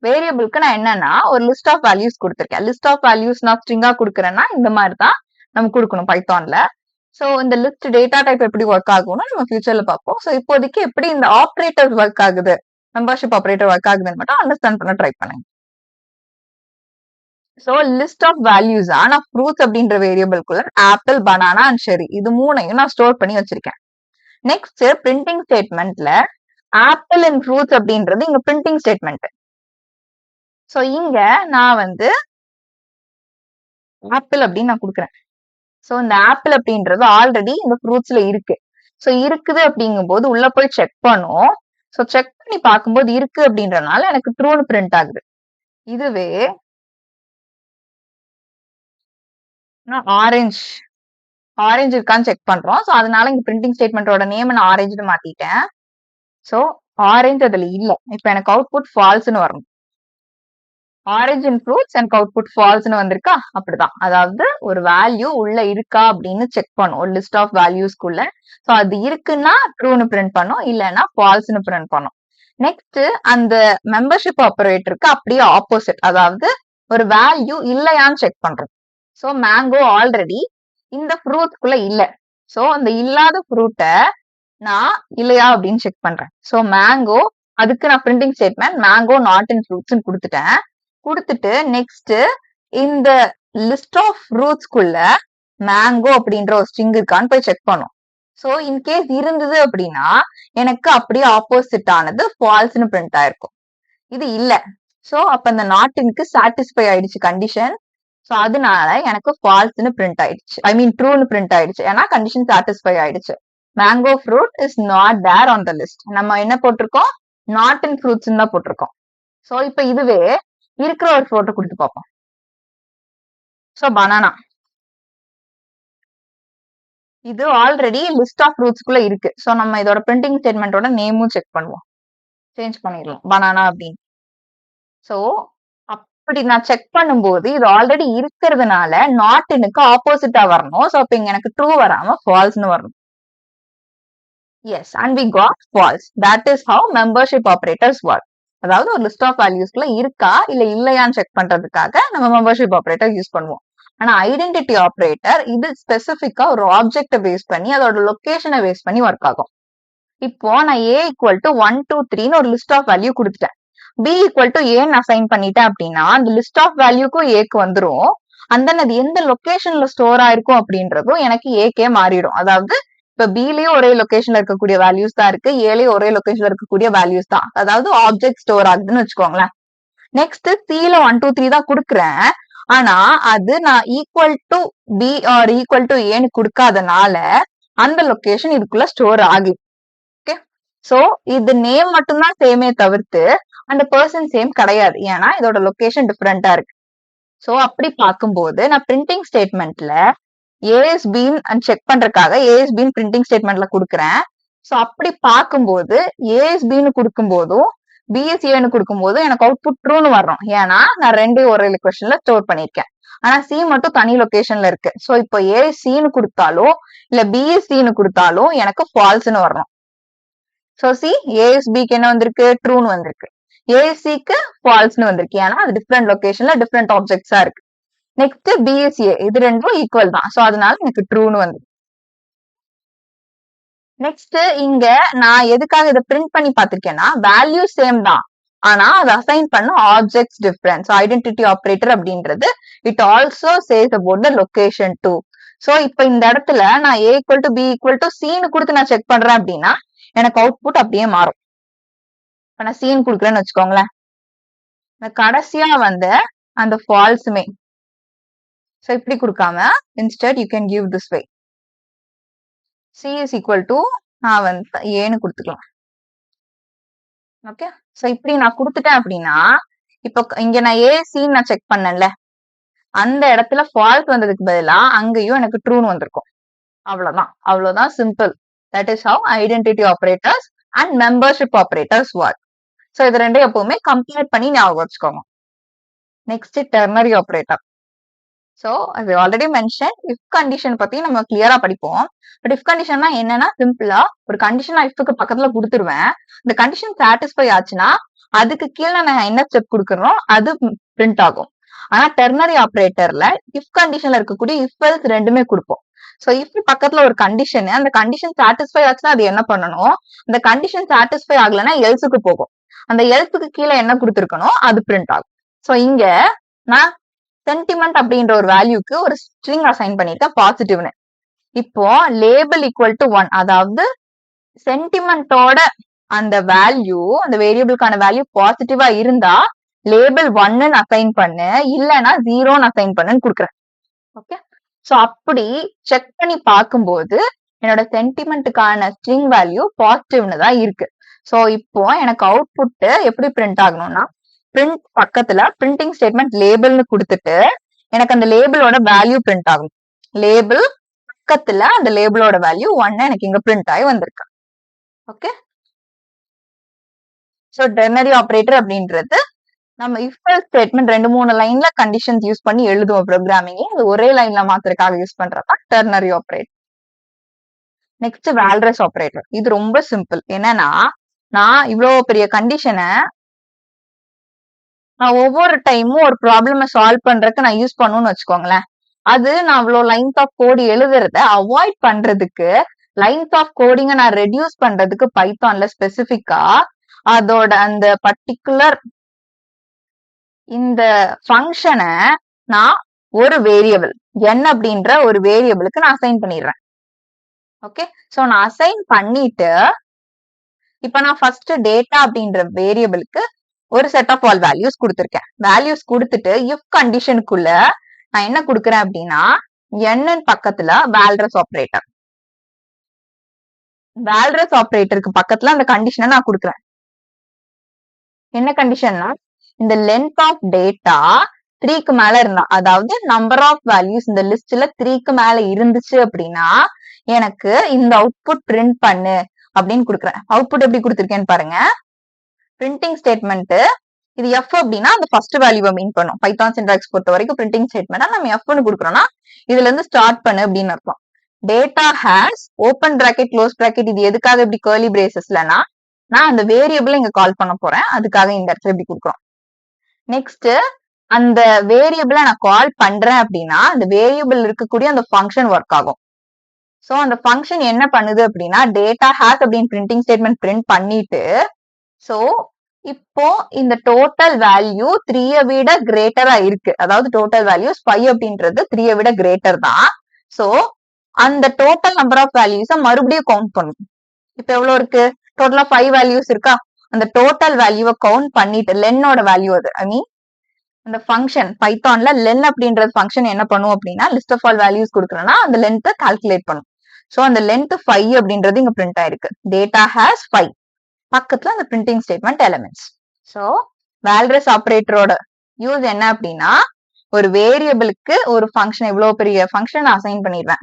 S1: வேரியபிளுக்கு நான் என்னன்னா ஒரு லிஸ்ட் ஆஃப் வேல்யூஸ் கொடுத்துருக்கேன். லிஸ்ட் ஆஃப் வேல்யூஸ் நான் ஸ்ட்ரிங்கா கொடுக்குறேன்னா இந்த மாதிரி தான் நம்ம கொடுக்கணும் பைத்தான்ல. சோ இந்த லிஸ்ட் டேட்டா டைப் எப்படி ஒர்க் ஆகும்னு நம்ம ஃபியூச்சர்ல பார்ப்போம். சோ இப்போதைக்கு எப்படி இந்த ஆபரேட்டர் ஒர்க் ஆகுது, மெம்பர்ஷிப் ஆபரேட்டர் ஒர்க் ஆகுதுன்னு மட்டும் அண்டர்ஸ்டாண்ட் பண்ண ட்ரை பண்ணுங்க. சோ லிஸ்ட் ஆஃப் வேல்யூஸ் நான் ஃப்ரூட்ஸ் அப்படின்ற வேரியபிள்குள்ள ஆப்பிள், பனானா அண்ட் செரி இது மூணையும் நான் ஸ்டோர் பண்ணி வச்சிருக்கேன். நெக்ஸ்ட் பிரிண்டிங் ஸ்டேட்மெண்ட்ல ஆப்பிள் அண்ட் ஃப்ரூட்ஸ் அப்படின்றது இங்க பிரிண்டிங் ஸ்டேட்மெண்ட். சோ இங்க நான் வந்து ஆப்பிள் அப்படின்னு நான் கொடுக்குறேன். சோ இந்த ஆப்பிள் அப்படின்றது ஆல்ரெடி இந்த ஃப்ரூட்ஸ்ல இருக்கு. சோ இருக்குது அப்படிங்கும்போது உள்ள போய் செக் பண்ணும். சோ செக் பண்ணி பார்க்கும்போது இருக்கு அப்படின்றனால எனக்கு ட்ரூன்னு பிரிண்ட் ஆகுது. இதுவே ஆரஞ்சு ஆரஞ்சு இருக்கான்னு செக் பண்றோம். சோ அதனால இங்க பிரிண்டிங் ஸ்டேட்மெண்டோட நேம் நான் ஆரஞ்சுன்னு மாத்திட்டேன். சோ ஆரஞ்சு அதுல இல்ல. இப்ப எனக்கு அவுட்புட் ஃபால்ஸ்னு வரணும். ஆரஞ்ச் அண்ட் ஃப்ரூட்ஸ் எனக்கு அவுட்புட் ஃபால்ஸ்னு வந்திருக்கா. அப்படிதான், அதாவது ஒரு வேல்யூ உள்ள இருக்கா அப்படின்னு செக் பண்ணும் ஒரு லிஸ்ட் ஆஃப் வேல்யூஸ்க்குள்ள. சோ அது இருக்குன்னா ட்ரூன்னு பிரிண்ட் பண்ணும், இல்லைன்னா ஃபால்ஸ்னு பிரிண்ட் பண்ணும். நெக்ஸ்ட் அந்த மெம்பர்ஷிப் ஆபரேட்டருக்கு அப்படியே ஆப்போசிட், அதாவது ஒரு வேல்யூ இல்லையான்னு செக் பண்றோம். சோ மேங்கோ ஆல்ரெடி இந்த ஃப்ரூட்ஸ்க்குள்ள இல்ல. சோ அந்த இல்லாத ஃப்ரூட்டை நான் இல்லையா அப்படின்னு செக் பண்றேன். சோ மேங்கோ, அதுக்கு நான் printing statement mango not in ஃப்ரூட்ஸ்னு கொடுத்துட்டேன். கொடுத்துட்டு நெக்ஸ்ட் இந்த லிஸ்ட் ஆஃப் ஃப்ரூட்ஸ்க்குள்ள மேங்கோ அப்படின்ற ஒரு ஸ்ட்ரிங் இருக்கான்னு போய் செக் பண்ணும். சோ இன்கேஸ் இருந்தது அப்படின்னா எனக்கு அப்படியே ஆப்போசிட் ஆனது ஃபால்ஸ்னு பிரிண்ட் ஆயிருக்கும். இது இல்ல. சோ அப்ப அந்த நாட்டினுக்கு சாட்டிஸ்ஃபை ஆயிடுச்சு கண்டிஷன். சோ அதனால எனக்கு ஃபால்ஸ்னு பிரிண்ட் ஆயிடுச்சு, ஐ மீன் ட்ரூன்னு பிரிண்ட் ஆயிடுச்சு. ஏன்னா கண்டிஷன் சாட்டிஸ்ஃபை ஆயிடுச்சு. Mango fruit is not there on the list. நம்ம என்ன போட்டிருக்கோம், நாட் இன் ஃப்ரூட்ஸ் தான் போட்டிருக்கோம். சோ இப்ப இதுவே இருக்கிற ஒரு ஃப்ரூட்டை கொடுத்து பார்ப்போம். சோ பனானா இது ஆல்ரெடி லிஸ்ட் ஆஃப் ஃப்ரூட்ஸ்க்குள்ள இருக்கு. சோ நம்ம இதோட பிரிண்டிங் ஸ்டேட்மெண்டோட நேமும் செக் பண்ணுவோம். சேஞ்ச் பண்ணிடலாம் பனானா அப்படின்னு. சோ அப்படி நான் செக் பண்ணும்போது இது ஆல்ரெடி இருக்கிறதுனால நாட்னுக்கு ஆப்போசிட்டா வரணும். சோ அப்ப இங்க எனக்கு ட்ரூ வராம ஃபால்ஸ்னு வரணும். Yes, and we got false. That is how membership operators work. அதாவது ஒரு லிஸ்ட் ஆஃப் வேல்யூஸ்க்குள்ள இருக்கா இல்ல இல்லையான்னு செக் பண்றதுக்காக நம்ம மெம்பர்ஷிப் ஆபரேட்டர் யூஸ் பண்ணுவோம். ஆனா ஐடென்டிட்டி ஆபரேட்டர் இது ஸ்பெசிபிக்கா ஒரு ஆப்ஜெக்ட பேஸ் பண்ணி அதோட லொகேஷனை பேஸ் பண்ணி ஒர்க் ஆகும். இப்போ நான் a ஈக்குவல் டு 1 2 3ன்னு ஒரு லிஸ்ட் ஆஃப் வேல்யூ கொடுத்துட்டேன். b ஈக்குவல் டு ஏன்னு அசைன் பண்ணிட்டேன் அப்படின்னா அந்த லிஸ்ட் ஆஃப் வேல்யூக்கும் ஏக்கு வந்துரும். அந்த அது எந்த லொகேஷன்ல ஸ்டோர் ஆயிருக்கும் அப்படின்றதும் எனக்கு ஏக்கே மாறிடும். அதாவது இப்ப பிலயும் ஒரே லொகேஷன்ல இருக்கக்கூடிய வேல்யூஸ் தான் இருக்கு, ஏலயும் ஒரே லொகேஷன்ல இருக்கக்கூடிய வேல்யூஸ் தான். அதாவது ஆப்ஜெக்ட் ஸ்டோர் ஆகுதுன்னு வச்சுக்கோங்களேன். நெக்ஸ்ட் சில 1 2 3 தான் கொடுக்குறேன். ஆனா அது not equal to b or equal to ஏன்னு கொடுக்காதனால அந்த லொகேஷன் இதுக்குள்ள ஸ்டோர் ஆகி. ஓகே, சோ இது நேம் மட்டும்தான் சேமே தவிர்த்து அந்த பர்சன் சேம் கிடையாது. ஏன்னா இதோட லொகேஷன் டிஃபரெண்டா இருக்கு. சோ அப்படி பார்க்கும்போது நான் பிரிண்டிங் ஸ்டேட்மெண்ட்ல ஏஎஸ்பின்னு செக் பண்றதுக்காக ஏஎஸ்பின்னு பிரிண்டிங் ஸ்டேட்மெண்ட்ல கொடுக்குறேன். சோ அப்படி பார்க்கும்போது ஏஎஸ்பின்னு கொடுக்கும்போதும் பிஎஸ்ஏன்னு கொடுக்கும்போது எனக்கு அவுட்புட் ட்ரூன்னு வரும். ஏன்னா நான் ரெண்டு ஒரே லொகேஷன்ல ஸ்டோர் பண்ணிருக்கேன். ஆனா சி மட்டும் தனி லொகேஷன்ல இருக்கு. சோ இப்போ ஏசின்னு கொடுத்தாலும் இல்ல பிஎஸ்சின்னு கொடுத்தாலும் எனக்கு ஃபால்ஸ்னு வரணும். சோ சி ஏஎஸ்பிக்கு என்ன வந்திருக்கு? ட்ரூன்னு வந்திருக்கு. ஏசிக்கு ஃபால்ஸ்னு வந்திருக்கு. ஏன்னா அது டிஃப்ரெண்ட் லொகேஷன்ல டிஃப்ரெண்ட் ஆப்ஜெக்ட்ஸா இருக்கு. நெக்ஸ்ட் பிஎஸ்ஏ இது ரெண்டும் ஈக்குவல் தான். சோ அதனால எனக்கு ட்ரூன்னு வந்து. நெக்ஸ்ட் இங்க நான் எதுக்காக இதை பிரிண்ட் பண்ணி பார்த்திருக்கேன்னா வேல்யூ சேம் தான், ஆனா அதை அசைன் பண்ண ஆப்ஜெக்ட்ஸ் டிஃபரன்ஸ். ஐடென்டிட்டி ஆபரேட்டர் அப்படின்றது it also says about the location too. So இப்ப இந்த இடத்துல நான் A equal to B equal to சின்னு கொடுத்து நான் செக் பண்றேன் அப்படின்னா எனக்கு அவுட்புட் அப்படியே மாறும். இப்ப நான் சீன் கொடுக்குறேன்னு வச்சுக்கோங்களேன், கடைசியா வந்த அந்த ஃபால்ஸுமே சோ இப்படி கொடுக்காம instead you can give this way C is equal to நான் வந்து ஏன்னு கொடுத்துக்கலாம். ஓகே, சோ இப்படி நான் கொடுத்துட்டேன் அப்படின்னா இப்போ இங்க நான் ஏசின்னு நான் செக் பண்ணேன்ல, அந்த இடத்துல ஃபால்ஸ் வந்ததுக்கு பதிலா அங்கேயும் எனக்கு ட்ரூன்னு வந்திருக்கும். அவ்வளவுதான் simple. That is have identity operators and membership operators work. So இது ரெண்டும் எப்பவுமே கம்பேர் பண்ணி ஞாபகம் வச்சுக்கோங்க. Next ternary operator. சோ அது ஆல்ரெடி மென்ஷன் இஃப் கண்டிஷன் பத்தி நம்ம கிளியரா படிப்போம். பட் இஃப் கண்டிஷன்னா என்னன்னா சிம்பிளா ஒரு கண்டிஷன் நான் இஃப்க்கு பக்கத்துல கொடுத்துருவேன். இந்த கண்டிஷன் சாட்டிஸ்ஃபை ஆச்சுன்னா அதுக்கு கீழே நான் என்ன ஸ்டெப் கொடுக்கறோம் அது பிரிண்ட் ஆகும். ஆனா டெர்னரி ஆபரேட்டர்ல இஃப் கண்டிஷன்ல இருக்கக்கூடிய இஃப் எல்ஸ் ரெண்டுமே கொடுப்போம். சோ இஃப் பக்கத்துல ஒரு கண்டிஷன், அந்த கண்டிஷன் சாட்டிஸ்ஃபை ஆச்சுன்னா அது என்ன பண்ணணும், அந்த கண்டிஷன் சாட்டிஸ்ஃபை ஆகலைன்னா எல்ஸுக்கு போகும். அந்த எல்ஸுக்கு கீழே என்ன கொடுத்துருக்கணும் அது பிரிண்ட் ஆகும். சோ இங்க நான் சென்டிமெண்ட் அப்படின்ற ஒரு வேல்யூக்கு ஒரு ஸ்ட்ரிங் அசைன் பண்ணிருக்கேன் பாசிட்டிவ்னு. இப்போ லேபிள் ஈக்குவல் டு 1, அதாவது சென்டிமெண்டோட அந்த வேல்யூ அந்த வேரியபிளுக்கான வேல்யூ பாசிட்டிவா இருந்தா லேபிள் 1ன்னு அசைன் பண்ணு, இல்லைன்னா 0ன்னு அசைன் பண்ணுன்னு கொடுக்குறேன். ஓகே, சோ அப்படி செக் பண்ணி பார்க்கும்போது என்னோட சென்டிமெண்ட்டுக்கான ஸ்ட்ரிங் வேல்யூ பாசிட்டிவ்னு தான் இருக்கு. சோ இப்போ எனக்கு அவுட்புட் எப்படி பிரிண்ட் ஆகணும்னா பிரிண்ட் பக்கத்துல பிரிண்டிங் ஸ்டேட்மெண்ட் லேபிள்னு கொடுத்துட்டு எனக்கு அந்த லேபிளோட வேல்யூ பிரிண்ட் ஆகும். லேபிள் பக்கத்துல அந்த லேபிளோட வேல்யூ 1 எனக்கு இங்க பிரிண்ட் ஆகி வந்திருக்கு. ஓகே, சோ டெர்னரி ஆபரேட்டர் அப்படின்றது நம்ம இஃப் எல்ஸ் ஸ்டேட்மெண்ட் 2-3 லைன்ல கண்டிஷன்ஸ் யூஸ் பண்ணி எழுதுவோம் ப்ரோக்ராமிங். அது ஒரே லைன்ல மாத்திரக்காக யூஸ் பண்றதா ternary operator. Next walrus operator. இது ரொம்ப சிம்பிள். என்னன்னா நான் இவ்வளவு பெரிய கண்டிஷனை நான் ஒவ்வொரு டைமும் ஒரு ப்ராப்ளம சால்வ் பண்றதுக்கு நான் யூஸ் பண்ணணும்னு வச்சுக்கோங்களேன். அது நான் அவ்வளவு லைன்ஸ் ஆஃப் கோட் எழுதுறத அவாய்ட் பண்றதுக்கு லைன்ஸ் ஆஃப் கோடிங்க நான் ரெடியூஸ் பண்றதுக்கு பைத்தான்ல ஸ்பெசிபிக்கா அதோட அந்த பர்டிகுலர் இந்த ஃபங்க்ஷனை நான் ஒரு வேரியபிள் n அப்படின்ற ஒரு வேரியபிளுக்கு நான் அசைன் பண்ணிடுறேன். ஓகே, சோ நான் அசைன் பண்ணிட்டு இப்ப நான் ஃபர்ஸ்ட் டேட்டா அப்படின்ற வேரியபிளுக்கு ஒரு செட் ஆஃப் ஆல் வேல்யூஸ் கொடுத்துருக்கேன். வேல்யூஸ் கொடுத்துட்டு இஃப் கண்டிஷனுக்குள்ள நான் என்ன கொடுக்குறேன் அப்படின்னா n பக்கத்துல வால்ரஸ் ஆபரேட்டர். வால்ரஸ் ஆபரேட்டருக்கு பக்கத்துல அந்த கண்டிஷனை நான் கொடுக்குறேன். என்ன கண்டிஷன்னா இந்த லென்த் ஆஃப் டேட்டா 3க்கு மேல இருந்தா, அதாவது நம்பர் ஆஃப் வேல்யூஸ் இந்த லிஸ்ட்ல 3க்கு மேல இருந்துச்சு அப்படின்னா எனக்கு இந்த அவுட்புட் பிரிண்ட் பண்ணு அப்படின்னு கொடுக்குறேன். அவுட்புட் எப்படி கொடுத்துருக்கேன்னு பாருங்க. பிரிண்டிங் ஸ்டேட்மெண்ட் இது எஃப் அப்படின்னா அந்த ஃபர்ஸ்ட் வேல்யூவை மீன் பண்ணும். பைத்தான் சின்டாக்ஸ் பொறுத்த வரைக்கும் பிரிண்டிங் ஸ்டேட்மெண்ட் நம்ம எஃப்னு கொடுக்குறோம்னா இதுல இருந்து ஸ்டார்ட் பண்ணு அப்படின்னு அர்த்தம். Data has open bracket close bracket இது எதுக்காக இப்படி கர்லி பிரேசஸ்லனா நான் அந்த வேரியபிள் இங்க கால் பண்ண போறேன். அதுக்காக இந்த இடத்துல இப்படி கொடுக்குறோம். நெக்ஸ்ட் அந்த வேரியபிளை நான் கால் பண்றேன் அப்படின்னா அந்த வேரியபிள் இருக்கக்கூடிய அந்த ஃபங்க்ஷன் ஒர்க் ஆகும். சோ அந்த ஃபங்க்ஷன் என்ன பண்ணுது அப்படின்னா டேட்டா ஹேஸ் அப்படின்னு பிரிண்டிங் ஸ்டேட்மெண்ட் பிரிண்ட் பண்ணிட்டு சோ இப்போ இந்த டோட்டல் வேல்யூ 3 விட கிரேட்டரா இருக்கு. அதாவது டோட்டல் வேல்யூ 5 அப்படின்றது 3 விட கிரேட்டர் தான். சோ அந்த டோட்டல் நம்பர் ஆஃப் வேல்யூஸ மறுபடியும் கவுண்ட் பண்ணும். இப்ப எவ்வளவு இருக்கு? டோட்டலா 5 வேல்யூஸ் இருக்கா? அந்த டோட்டல் வேல்யூவை கவுண்ட் பண்ணிட்டு லென்னோட வேல்யூ அது ஐ மீன் அந்த ஃபங்க்ஷன் பைத்தான்ல லென் அப்படின்றது ஃபங்க்ஷன் என்ன பண்ணும் அப்படின்னா லிஸ்ட் ஆஃப் ஆல் வேல்யூஸ் கொடுக்குறேன்னா அந்த லென்த்தை கால்குலேட் பண்ணும். சோ அந்த லென்த் 5 அப்படின்றது இங்க பிரிண்ட் ஆயிருக்கு. டேட்டா ஹேஸ் 5 பக்கத்துல அந்த printing statement elements. So walrus ஆபரேட்டரோட யூஸ் என்ன அப்படின்னா ஒரு வேரியபிளுக்கு ஒரு ஃபங்க்ஷன் இவ்வளவு பெரிய ஃபங்க்ஷன் நான் அசைன் பண்ணிடுறேன்.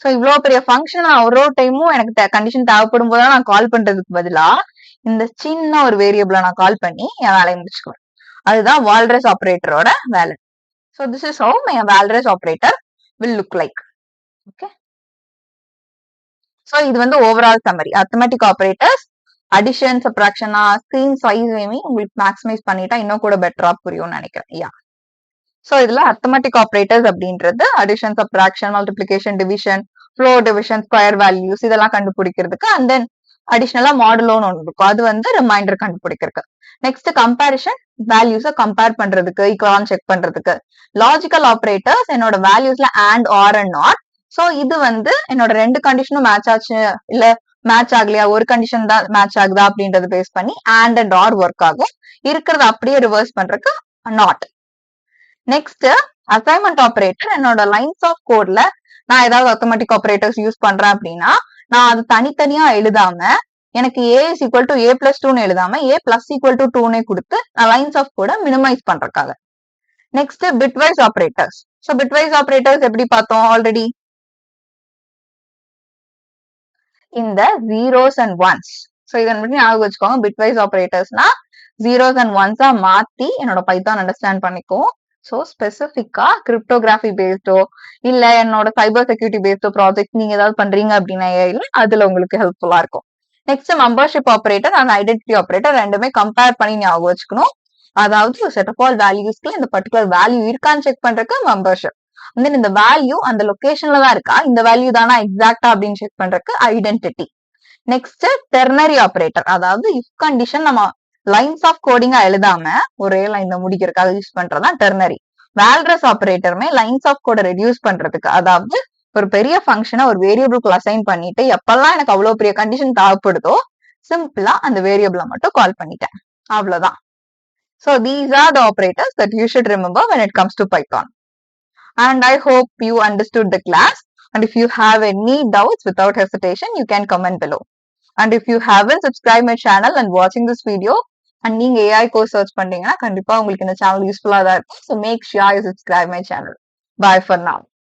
S1: சோ இவ்வளவு பெரிய ஃபங்க்ஷன் நான் ஒரு டைமும் எனக்கு கண்டிஷன் தேவைப்படும் போது நான் கால் பண்றதுக்கு பதிலா இந்த சின்ன ஒரு வேரியபிளை நான் கால் பண்ணி என் வேலையை முடிச்சுக்குவேன். அதுதான் வால்ரஸ் ஆபரேட்டரோட வேலை. So this is how my walrus operator will look like. Okay, so இது வந்து overall summary. Arithmetic operators addition சப்ராக்ஷனா ஸ்கிரீன் சைஸையுமே உங்களுக்கு மேக்ஸிமைஸ் பண்ணிட்டா இன்னும் கூட பெட்டரா புரியும்னு நினைக்கிறேன். யா சோ இதுல அரித்மெட்டிக் ஆபரேட்டர்ஸ் அப்படின்றது addition subtraction multiplication division floor division square values இதெல்லாம் கண்டுபிடிக்கிறதுக்கு அண்ட் தென் அடிஷனலா மாடுலோன்னு ஒன்று இருக்கும் அது வந்து ரிமைண்டர் கண்டுபிடிக்கிறதுக்கு. நெக்ஸ்ட் கம்பேரிஷன் வேல்யூஸை கம்பேர் பண்றதுக்கு ஈக்குவலான்னு செக் பண்றதுக்கு. லாஜிக்கல் ஆபரேட்டர்ஸ் என்னோட வேல்யூஸ்ல and or and not. So இது வந்து என்னோட ரெண்டு கண்டிஷனும் மேட்ச் ஆச்சு இல்ல மேட்ச் ஆகலையா ஒரு கண்டிஷன் தான் மேட்ச் ஆகுதா அப்படின்றத பேஸ் பண்ணி அண்ட் ஆர் ஒர்க் ஆகும். இருக்கிறத அப்படியே ரிவர்ஸ் பண்றதுக்கு நாட். நெக்ஸ்ட் அசைன்மெண்ட் ஆபரேட்டர் என்னோட லைன்ஸ் ஆஃப் கோட்ல நான் ஏதாவது அரித்மெட்டிக் ஆபரேட்டர்ஸ் யூஸ் பண்றேன் அப்படின்னா நான் அது தனித்தனியா எழுதாம எனக்கு A is equal to A plus 2ன்னு எழுதாம ஏ பிளஸ் ஈக்குவல் டு 2னே கொடுத்து நான் லைன்ஸ் ஆஃப் கோட மினிமைஸ் பண்றதுக்காக. Next bitwise operators. So bitwise operators எப்படி பார்த்தோம் ஆல்ரெடி இந்த ஜீரோஸ் அண்ட் ஒன்ஸ். சோ இதன் பத்தி ஞாபகம் வச்சுக்கோங்க. பிட்வைஸ் ஆபரேட்டர்ஸ்னா ஜீரோஸ் அண்ட் ஒன்ஸா மாத்தி என்னோட பைத்தான் அண்டர்ஸ்டாண்ட் பண்ணிக்கும். சோ ஸ்பெசிபிக்கா கிரிப்டோகிராஃபி பேஸ்டோ இல்ல என்னோட சைபர் செக்யூரிட்டி பேஸ்டோ ப்ராஜெக்ட் நீங்க ஏதாவது பண்றீங்க அப்படின்னா அதுல உங்களுக்கு ஹெல்ப்ஃபுல்லா இருக்கும். Next membership operator and identity operator ரெண்டுமே கம்பேர் பண்ணி ஞாபகம் வச்சுக்கணும். அதாவது செட் ஆஃப் ஆல் வேல்யூஸ்க்கு இந்த பர்டிகுலர் வேல்யூ இருக்கான்னு செக் பண்றதுக்கு மெம்பர்ஷிப். தென் இந்த வேல்யூ அந்த லொகேஷன்ல தான் இருக்கா இந்த வேல்யூ தானா எக்ஸாக்டா அப்படின்னு செக் பண்றதுக்கு ஐடென்டிட்டி. நெக்ஸ்ட் டெர்னரி ஆபரேட்டர் அதாவது இஃப் கண்டிஷன் நம்ம லைன்ஸ் ஆஃப் கோடிங்கா எழுதாம ஒரே லைன்ல முடிக்கிறதுக்காக யூஸ் பண்றதுதான் டெர்னரி. வால்ரஸ் ஆபரேட்டருமே லைன்ஸ் ஆஃப் கோட ரெடியூஸ் பண்றதுக்கு அதாவது ஒரு பெரிய ஃபங்க்ஷனை ஒரு வேரியபிளுக்குள்ள அசைன் பண்ணிட்டு எப்பெல்லாம் எனக்கு அவ்வளவு பெரிய கண்டிஷன் தேவைப்படுதோ சிம்பிளா அந்த வேரியபிளை மட்டும் கால் பண்ணிட்டேன் அவ்வளவுதான். So these are the operators that you should remember when it comes to Python. And I hope you understood the class. And if you have any doubts without hesitation, you can comment below. And if you haven't subscribed my channel and watching this video, and நீங்க AI course search பண்ணீங்கன்னா கண்டிப்பா உங்களுக்கு இந்த channel useful-ஆ தான் இருக்கும். So make sure you subscribe my channel. Bye for now.